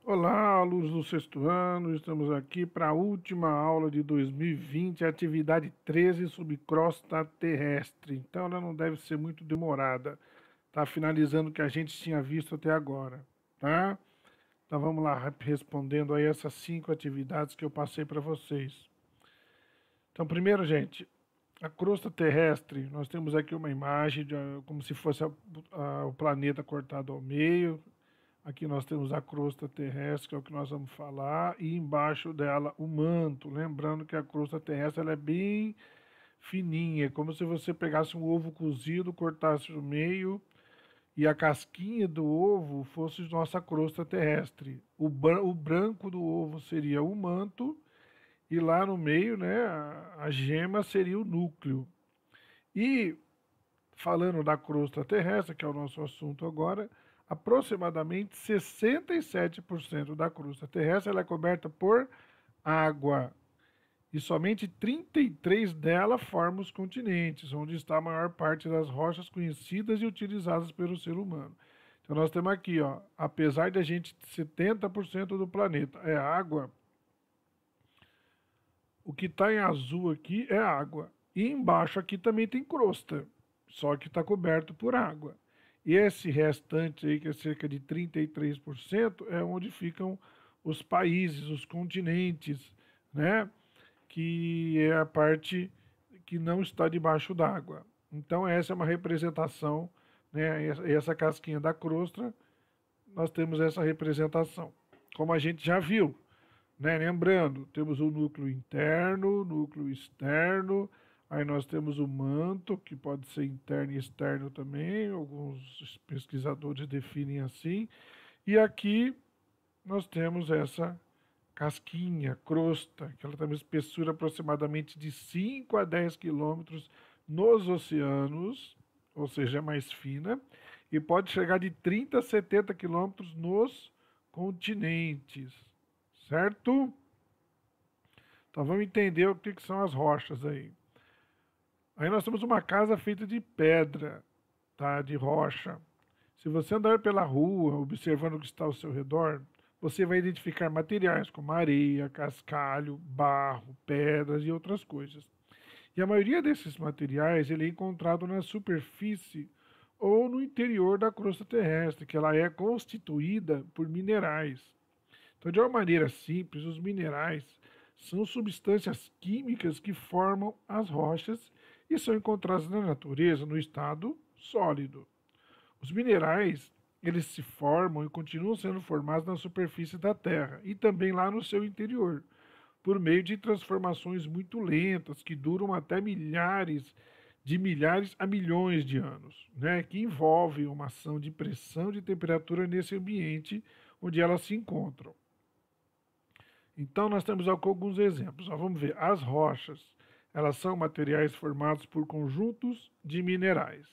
Olá, alunos do sexto ano, estamos aqui para a última aula de 2020, atividade 13 sobre crosta terrestre. Então ela não deve ser muito demorada, tá finalizando o que a gente tinha visto até agora, tá? Então vamos lá, respondendo aí essas 5 atividades que eu passei para vocês. Então primeiro, gente, a crosta terrestre, nós temos aqui uma imagem como se fosse o planeta cortado ao meio. Aqui nós temos a crosta terrestre, que é o que nós vamos falar, e embaixo dela o manto. Lembrando que a crosta terrestre ela é bem fininha, como se você pegasse um ovo cozido, cortasse no meio e a casquinha do ovo fosse nossa crosta terrestre. O branco do ovo seria o manto e lá no meio, né, a gema seria o núcleo. E falando da crosta terrestre, que é o nosso assunto agora, aproximadamente 67% da crosta terrestre ela é coberta por água. E somente 33 dela formam os continentes, onde está a maior parte das rochas conhecidas e utilizadas pelo ser humano. Então nós temos aqui, ó, apesar de a gente 70% do planeta é água, o que está em azul aqui é água. E embaixo aqui também tem crosta, só que está coberto por água. E esse restante aí, que é cerca de 33%, é onde ficam os países, os continentes, né? Que é a parte que não está debaixo d'água. Então essa é uma representação, né? Essa casquinha da crosta, nós temos essa representação. Como a gente já viu, né? Lembrando, temos o núcleo interno, o núcleo externo, aí nós temos o manto, que pode ser interno e externo também, alguns pesquisadores definem assim, e aqui nós temos essa casquinha, crosta, que ela tem uma espessura aproximadamente de 5 a 10 quilômetros nos oceanos, ou seja, é mais fina, e pode chegar de 30 a 70 quilômetros nos continentes, certo? Então vamos entender o que são as rochas aí. Aí nós temos uma casa feita de pedra, tá? De rocha. Se você andar pela rua, observando o que está ao seu redor, você vai identificar materiais como areia, cascalho, barro, pedras e outras coisas. E a maioria desses materiais ele é encontrado na superfície ou no interior da crosta terrestre, que ela é constituída por minerais. Então, de uma maneira simples, os minerais são substâncias químicas que formam as rochas e são encontradas na natureza no estado sólido. Os minerais, eles se formam e continuam sendo formados na superfície da Terra e também lá no seu interior, por meio de transformações muito lentas que duram até milhares a milhões de anos, né, que envolvem uma ação de pressão de temperatura nesse ambiente onde elas se encontram. Então nós temos alguns exemplos. Vamos ver. As rochas, elas são materiais formados por conjuntos de minerais.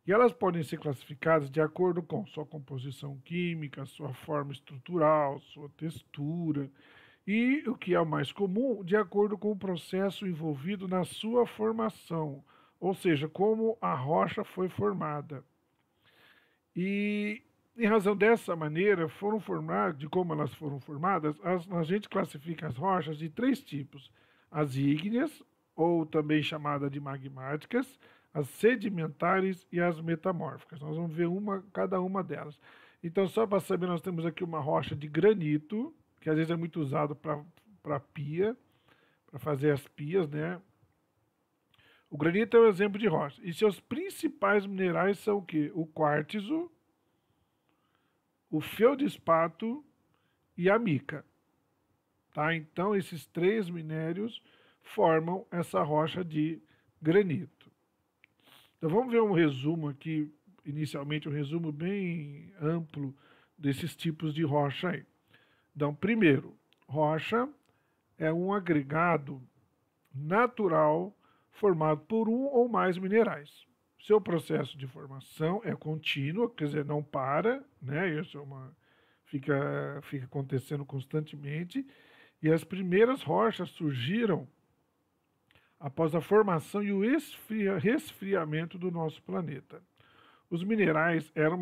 E elas podem ser classificadas de acordo com sua composição química, sua forma estrutural, sua textura e, o que é o mais comum, de acordo com o processo envolvido na sua formação, ou seja, como a rocha foi formada. E em razão dessa maneira, foram formadas, de como elas foram formadas, a gente classifica as rochas de 3 tipos: as ígneas, ou também chamada de magmáticas, as sedimentares e as metamórficas. Nós vamos ver cada uma delas. Então, só para saber, nós temos aqui uma rocha de granito, que às vezes é muito usado para pia, para fazer as pias, né? O granito é um exemplo de rocha. E seus principais minerais são o quê? O quartzo, o feldspato e a mica. Tá? Então, esses 3 minérios formam essa rocha de granito. Então, vamos ver um resumo aqui, inicialmente um resumo bem amplo desses tipos de rocha aí. Então, primeiro, rocha é um agregado natural formado por um ou mais minerais. Seu processo de formação é contínuo, quer dizer, não para, né? Isso é fica acontecendo constantemente. E as primeiras rochas surgiram após a formação e o resfriamento do nosso planeta. Os minerais eram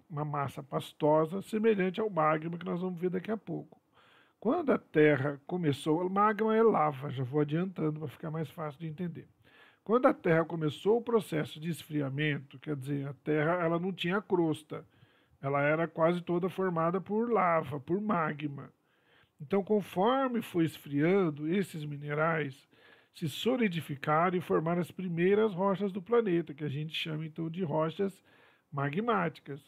uma massa pastosa, semelhante ao magma que nós vamos ver daqui a pouco. Quando a Terra começou, o magma é lava, já vou adiantando para ficar mais fácil de entender. Quando a Terra começou o processo de esfriamento, quer dizer, a Terra ela não tinha crosta, ela era quase toda formada por lava, por magma. Então, conforme foi esfriando, esses minerais se solidificaram e formaram as primeiras rochas do planeta, que a gente chama então de rochas magmáticas.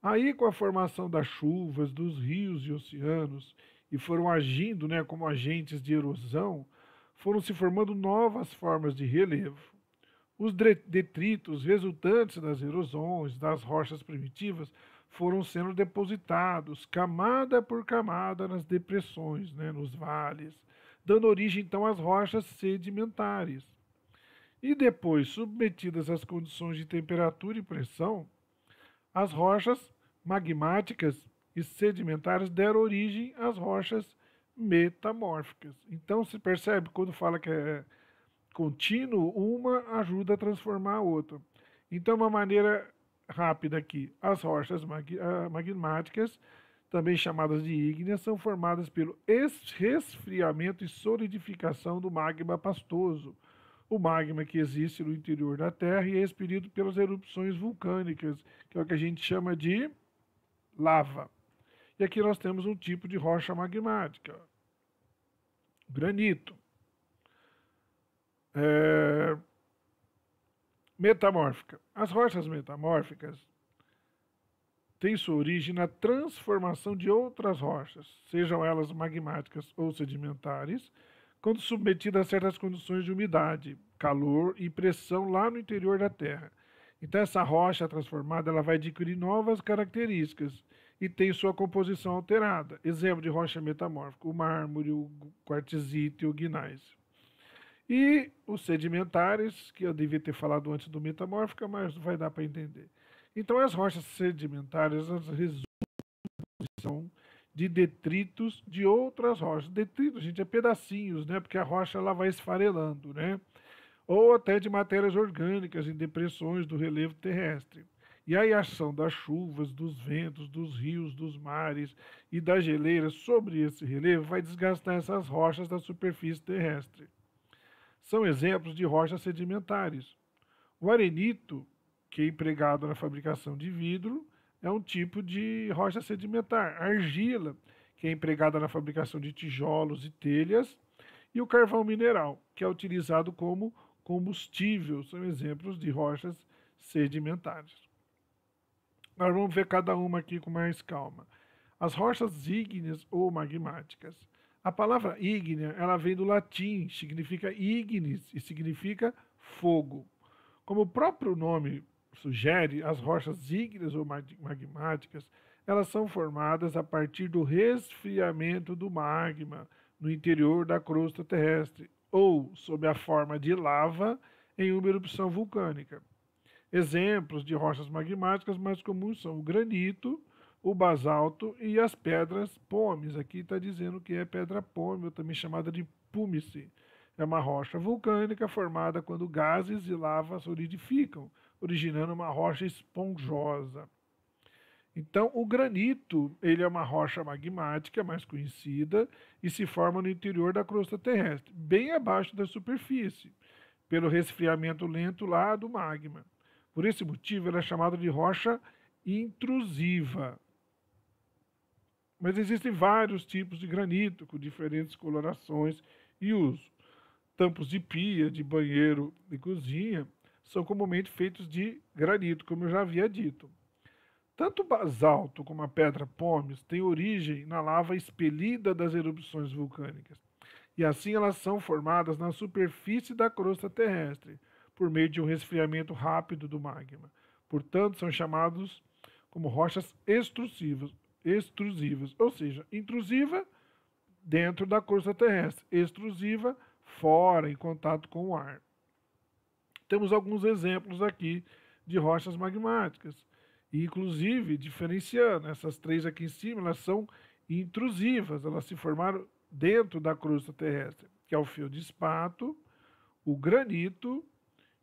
Aí, com a formação das chuvas, dos rios e oceanos, e foram agindo, né, como agentes de erosão, foram se formando novas formas de relevo. Os detritos resultantes das erosões das rochas primitivas foram sendo depositados camada por camada nas depressões, né, nos vales, dando origem então às rochas sedimentares. E depois, submetidas às condições de temperatura e pressão, as rochas magmáticas e sedimentares deram origem às rochas metamórficas. Então se percebe quando fala que é contínuo, uma ajuda a transformar a outra. Então, uma maneira rápida aqui, as rochas magmáticas, também chamadas de ígneas, são formadas pelo resfriamento e solidificação do magma pastoso, o magma que existe no interior da Terra e é expelido pelas erupções vulcânicas, que é o que a gente chama de lava. E aqui nós temos um tipo de rocha magmática, granito. Metamórfica. As rochas metamórficas têm sua origem na transformação de outras rochas, sejam elas magmáticas ou sedimentares, quando submetidas a certas condições de umidade, calor e pressão lá no interior da Terra. Então essa rocha transformada ela vai adquirir novas características e tem sua composição alterada. Exemplo de rocha metamórfica, o mármore, o quartzite e o gneiss. E os sedimentares, que eu devia ter falado antes do metamórfica, mas vai dar para entender. Então as rochas sedimentares elas resultam de detritos de outras rochas. Detritos, gente, é pedacinhos, né? Porque a rocha ela vai esfarelando, né? Ou até de matérias orgânicas em depressões do relevo terrestre. E aí a ação das chuvas, dos ventos, dos rios, dos mares e das geleiras sobre esse relevo vai desgastar essas rochas da superfície terrestre. São exemplos de rochas sedimentares. O arenito, que é empregado na fabricação de vidro, é um tipo de rocha sedimentar. A argila, que é empregada na fabricação de tijolos e telhas, e o carvão mineral, que é utilizado como combustível, são exemplos de rochas sedimentares. Nós vamos ver cada uma aqui com mais calma. As rochas ígneas ou magmáticas. A palavra ígnea, ela vem do latim, significa ignis e significa fogo. Como o próprio nome sugere, as rochas ígneas ou magmáticas, elas são formadas a partir do resfriamento do magma no interior da crosta terrestre ou sob a forma de lava em uma erupção vulcânica. Exemplos de rochas magmáticas mais comuns são o granito, o basalto e as pedras pómenes. Aqui está dizendo que é pedra pômeo, também chamada de púmice. É uma rocha vulcânica formada quando gases e lava solidificam, originando uma rocha esponjosa. Então, o granito, ele é uma rocha magmática mais conhecida e se forma no interior da crosta terrestre, bem abaixo da superfície, pelo resfriamento lento lá do magma. Por esse motivo, ela é chamada de rocha intrusiva. Mas existem vários tipos de granito, com diferentes colorações e uso. Tampos de pia, de banheiro e cozinha são comumente feitos de granito, como eu já havia dito. Tanto o basalto como a pedra pómez têm origem na lava expelida das erupções vulcânicas. E assim elas são formadas na superfície da crosta terrestre, por meio de um resfriamento rápido do magma. Portanto, são chamados como rochas extrusivas, ou seja, intrusiva dentro da crosta terrestre, extrusiva fora, em contato com o ar. Temos alguns exemplos aqui de rochas magmáticas. E, inclusive, diferenciando, essas três aqui em cima, elas são intrusivas, elas se formaram dentro da crosta terrestre, que é o feldspato, o granito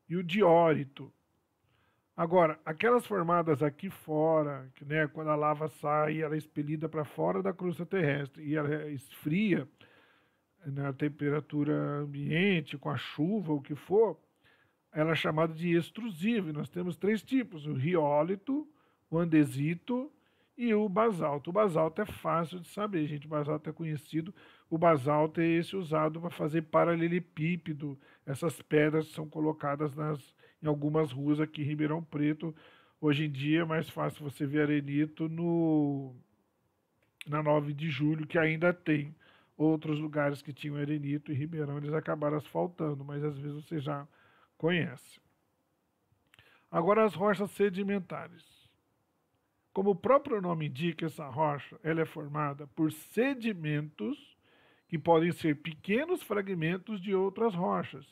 e o diórito. Agora, aquelas formadas aqui fora, que, né, quando a lava sai, ela é expelida para fora da crosta terrestre e ela esfria na temperatura ambiente, com a chuva, o que for, ela é chamada de extrusivo. E nós temos três tipos: o riólito, o andesito e o basalto. O basalto é fácil de saber, gente. O basalto é conhecido. O basalto é esse usado para fazer paralelepípedo. Essas pedras são colocadas em algumas ruas aqui em Ribeirão Preto. Hoje em dia é mais fácil você ver arenito na 9 de julho, que ainda tem. Outros lugares que tinham arenito em Ribeirão, eles acabaram asfaltando, mas às vezes você já conhece. Agora as rochas sedimentares. Como o próprio nome indica, essa rocha ela é formada por sedimentos que podem ser pequenos fragmentos de outras rochas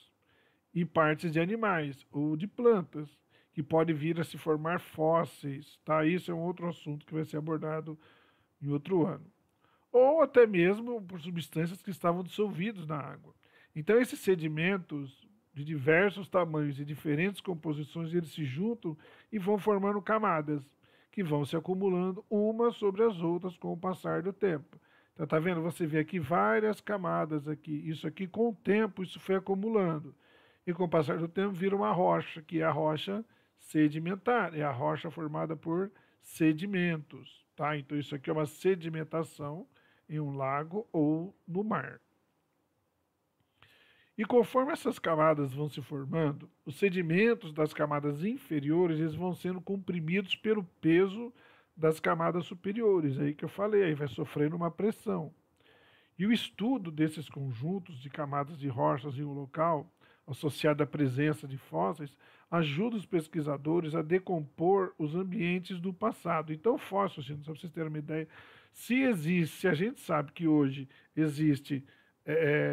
e partes de animais ou de plantas, que podem vir a se formar fósseis. Tá? Isso é um outro assunto que vai ser abordado em outro ano. Ou até mesmo por substâncias que estavam dissolvidas na água. Então esses sedimentos de diversos tamanhos e diferentes composições, eles se juntam e vão formando camadas, que vão se acumulando umas sobre as outras com o passar do tempo. Então, tá vendo? Você vê aqui várias camadas aqui. Isso aqui, com o tempo, isso foi acumulando. E com o passar do tempo, vira uma rocha, que é a rocha sedimentar. É a rocha formada por sedimentos, tá? Então, isso aqui é uma sedimentação em um lago ou no mar. E conforme essas camadas vão se formando, os sedimentos das camadas inferiores eles vão sendo comprimidos pelo peso das camadas superiores. Aí que eu falei, aí vai sofrendo uma pressão. E o estudo desses conjuntos de camadas de rochas em um local, associado à presença de fósseis, ajuda os pesquisadores a decompor os ambientes do passado. Então, fóssil, gente, só para vocês terem uma ideia, se a gente sabe que hoje existe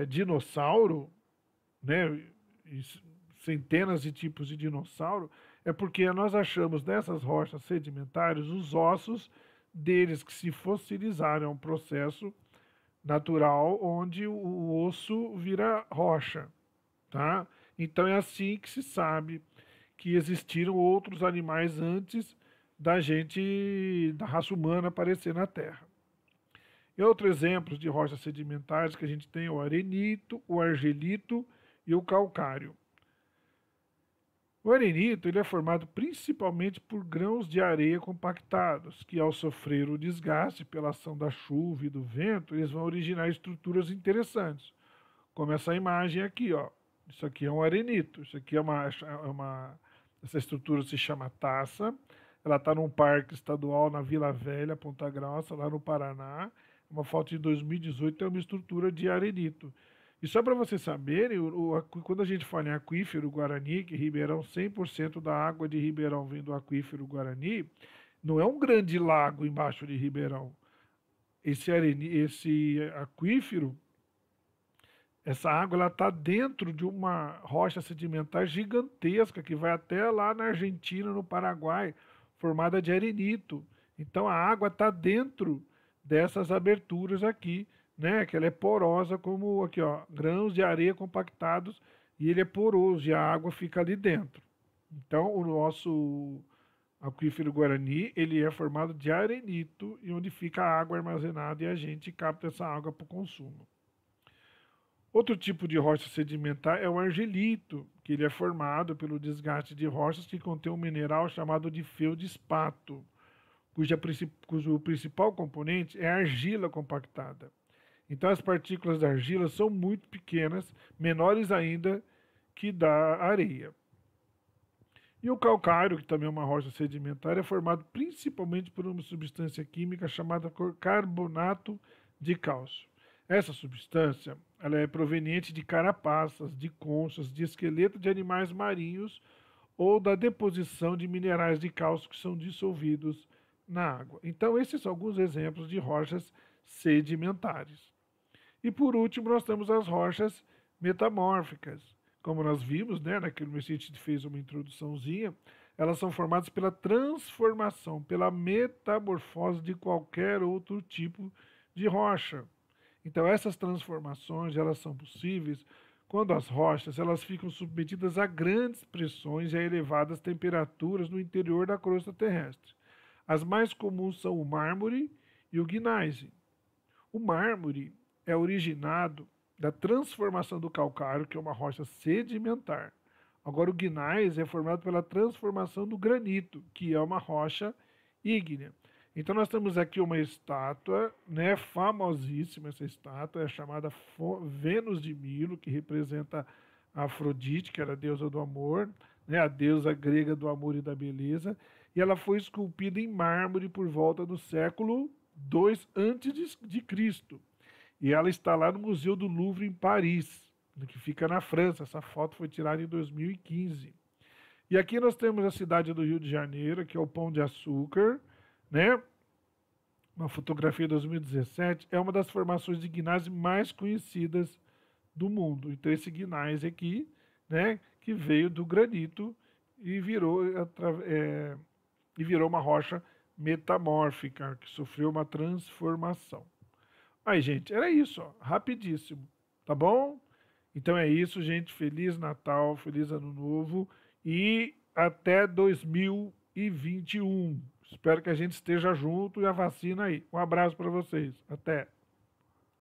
dinossauro, né, centenas de tipos de dinossauro, é porque nós achamos nessas rochas sedimentares os ossos deles que se fossilizaram, é um processo natural onde o osso vira rocha, tá? Então é assim que se sabe que existiram outros animais antes da raça humana aparecer na Terra. E outros exemplos de rochas sedimentares que a gente tem é o arenito, o argilito e o calcário. O arenito ele é formado principalmente por grãos de areia compactados, que ao sofrer o desgaste pela ação da chuva e do vento, eles vão originar estruturas interessantes, como essa imagem aqui, ó. Isso aqui é um arenito, isso aqui essa estrutura se chama taça, ela está num parque estadual na Vila Velha, Ponta Grossa, lá no Paraná, uma foto de 2018, é uma estrutura de arenito. E só para vocês saberem, quando a gente fala em aquífero Guarani, que Ribeirão, 100% da água de Ribeirão vem do aquífero Guarani, não é um grande lago embaixo de Ribeirão. Esse aquífero, essa água, ela está dentro de uma rocha sedimentar gigantesca que vai até lá na Argentina, no Paraguai, formada de arenito. Então a água está dentro dessas aberturas aqui, né? Que ela é porosa como aqui, ó, grãos de areia compactados e ele é poroso e a água fica ali dentro. Então o nosso aquífero Guarani ele é formado de arenito e onde fica a água armazenada e a gente capta essa água para o consumo. Outro tipo de rocha sedimentar é o argilito, que ele é formado pelo desgaste de rochas que contém um mineral chamado de feldespato, cujo principal componente é a argila compactada. Então as partículas da argila são muito pequenas, menores ainda que da areia. E o calcário, que também é uma rocha sedimentar, é formado principalmente por uma substância química chamada carbonato de cálcio. Essa substância ela é proveniente de carapaças, de conchas, de esqueleto de animais marinhos ou da deposição de minerais de cálcio que são dissolvidos na água. Então, esses são alguns exemplos de rochas sedimentares. E por último, nós temos as rochas metamórficas. Como nós vimos, né, naquele momento a gente fez uma introduçãozinha, elas são formadas pela transformação, pela metamorfose de qualquer outro tipo de rocha. Então essas transformações elas são possíveis quando as rochas elas ficam submetidas a grandes pressões e a elevadas temperaturas no interior da crosta terrestre. As mais comuns são o mármore e o gneiss. O mármore é originado da transformação do calcário, que é uma rocha sedimentar. Agora, o gneiss é formado pela transformação do granito, que é uma rocha ígnea. Então, nós temos aqui uma estátua, né, famosíssima, essa estátua é chamada Vênus de Milo, que representa a Afrodite, que era a deusa do amor, né, a deusa grega do amor e da beleza, e ela foi esculpida em mármore por volta do século II a.C. E ela está lá no Museu do Louvre, em Paris, que fica na França. Essa foto foi tirada em 2015. E aqui nós temos a cidade do Rio de Janeiro, que é o Pão de Açúcar, né? Uma fotografia de 2017, é uma das formações de gneiss mais conhecidas do mundo. Então esse gneiss aqui, né, que veio do granito e virou uma rocha metamórfica, que sofreu uma transformação. Aí, gente, era isso, ó, rapidíssimo, tá bom? Então é isso, gente. Feliz Natal, feliz Ano Novo e até 2021. Espero que a gente esteja junto e a vacina aí. Um abraço para vocês. Até.